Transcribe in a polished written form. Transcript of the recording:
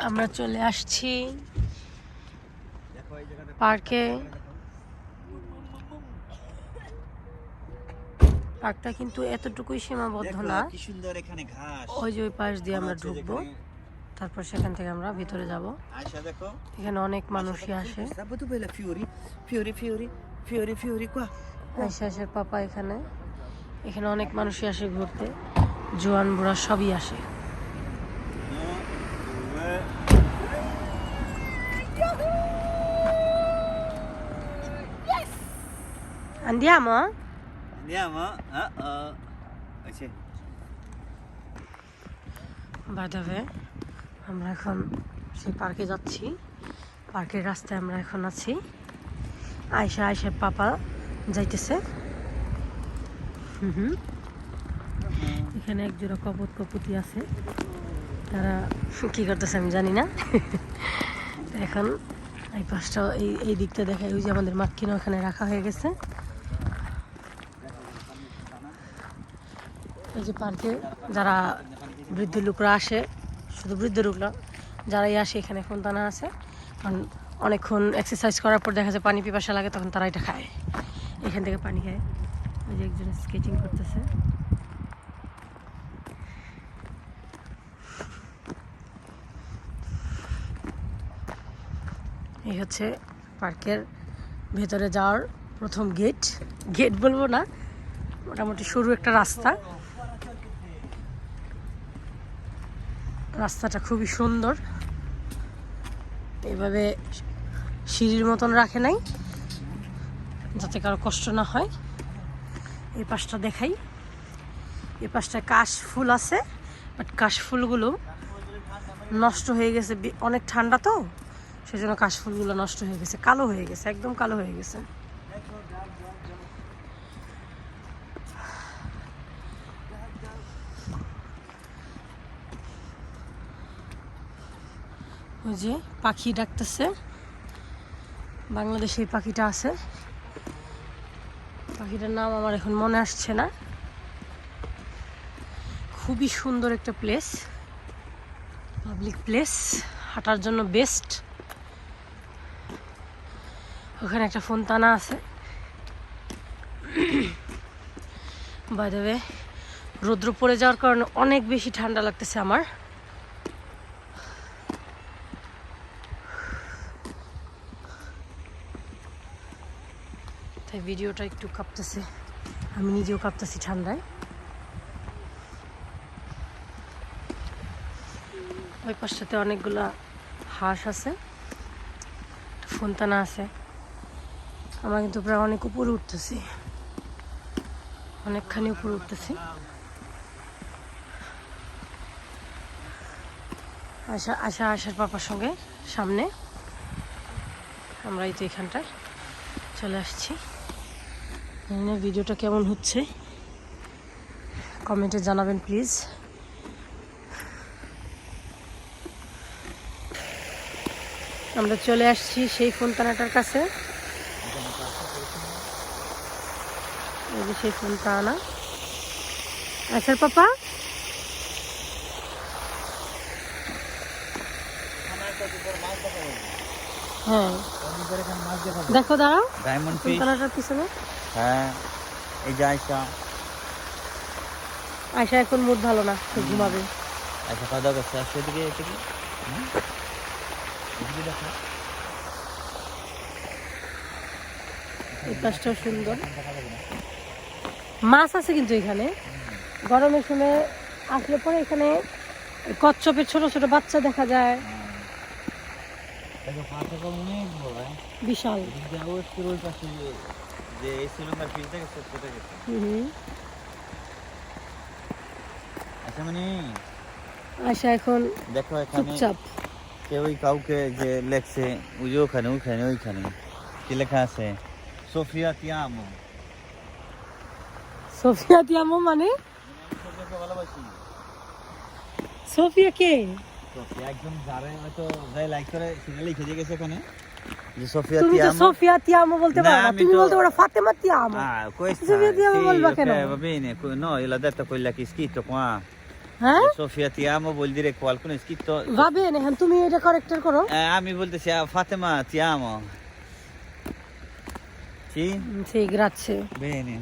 আমরা চলে আসছি পার্কে। পার্কটা কিন্তু এতটুকুই সীমাবদ্ধ না, ওই যে ওই পাশ দিয়ে আমরা ঢুকবো, তারপর সেখান থেকে আমরা ভিতরে যাব। এখানে অনেক মানুষই আসে। আয়শার পাপা এখানে অনেক মানুষই আসে ঘুরতে, জোয়ান বুড়া সবই আসে। Andiamo? Andiamo? By the way, আমরা এখন সেই পার্কে যাচ্ছি। পার্কের রাস্তায় আমরা এখন আছি। আয়শার পাপা যাইতেছে। এখানে একজোড়া কপুতি আছে, তারা কি করতেছে আমি জানি না। এখন এই পাশটা এই দিকটা দেখায়, ওই যে আমাদের মাটকিনা ওখানে রাখা হয়ে গেছে। এই যে পার্কে যারা বৃদ্ধ লোকরা আসে, শুধু বৃদ্ধ লোকরা যারাই আসে, এখানে ফোনতানা আছে। কারণ অনেকক্ষণ এক্সারসাইজ করার পর দেখা যায় পানি পিপাসা লাগে, তখন তারা এটা খায়, এখান থেকে পানি খায়। ওই যে একজন স্কেচিং করতেছে। এই হচ্ছে পার্কের ভেতরে যাওয়ার প্রথম গেট বলবো না, মোটামুটি সরু একটা রাস্তাটা খুবই সুন্দর। এভাবে সিঁড়ির মতন রাখে নাই যাতে কারো কষ্ট না হয়। এই পাশটা দেখাই, এই পাশটায় কাশ ফুল আছে, বাট কাশ ফুলগুলো নষ্ট হয়ে গেছে, অনেক ঠান্ডা তো সেই জন্য কাশ ফুলগুলো নষ্ট হয়ে গেছে, কালো হয়ে গেছে, একদম কালো হয়ে গেছে। ওই যে পাখি ডাকতেছে, বাংলাদেশে এই পাখিটা আছে, পাখিটার নাম আমার এখন মনে আসছে না। খুবই সুন্দর একটা প্লেস, পাবলিক প্লেস, হাঁটার জন্য বেস্ট। ওখানে একটা ফোনতানা আছে। বাই দ্য ওয়ে, রৌদ্র পড়ে যাওয়ার কারণে অনেক বেশি ঠান্ডা লাগতেছে আমার। তাই ভিডিওটা একটু কাঁপতেছে, আমি নিজেও কাঁপতেছি ঠান্ডায়। ওই পাশটাতে অনেকগুলা হাঁস আছে, ফোনতানা আছে। আমরা কিন্তু প্রায় অনেক উপরে উঠতেছি, অনেকখানি উপরে উঠতেছি। আয়শার পাপার সঙ্গে সামনে, আমরা এই তো এখানটায় চলে আসছি। ভিডিওটা কেমন হচ্ছে কমেন্টে জানাবেন প্লিজ। আমরা চলে আসছি সেই ফোনতানাটার কাছে, এই যে সেই ফোনতানা। আয়শার পাপা, হ্যাঁ দেখো, দাঁড়াও, ডায়মন্ড ফিশ, ফোনতানাটার পিছনে। হ্যাঁ এই যে আয়শা এখন মুড ভালো না, সে ঘুমাবে। আচ্ছা, খাওয়া দাওয়া করছে, আসছে এদিকে এদিকে দেখো। এই পাশটাও সুন্দর, মাছ আছে কিন্তু এখানে। গরমের সময় আসলে পরে এখানে কচ্ছপের ছোট ছোট বাচ্চা দেখা যায়, বিশাল। আয়শা এখন দেখো এখানে চুপচাপ। কেউই কাউকে যে লেখছে, ওই যে ওখানে ওইখানে কি লেখা আছে, সোফিয়া তিয়ামো। সোফিয়া তিয়ামো মানে? ভালোবাসি। সোফিয়া কে? সোফিয়া একদম যারা হয়তো যাই লাইক করে সেটা লিখে দিয়ে গেছে ওখানে যে সোফিয়া তুমি তো তিয়ামো। সোফিয়া তিয়ামো বলতে পারো না, তুমি বলতে পারো Fatema তিয়ামো। Ah, questa Sophia Tiamo sì, voleva che ok, no. va bene. No, io l'ho detto quella che è scritto qua. হ্যাঁ Sofia ti amo vuol dire qualcuno è scritto va bene এখন তুমি এটা কারেক্টার করো আমি বলতেছি Fatima ti amo. Sì? sì grazie Bene.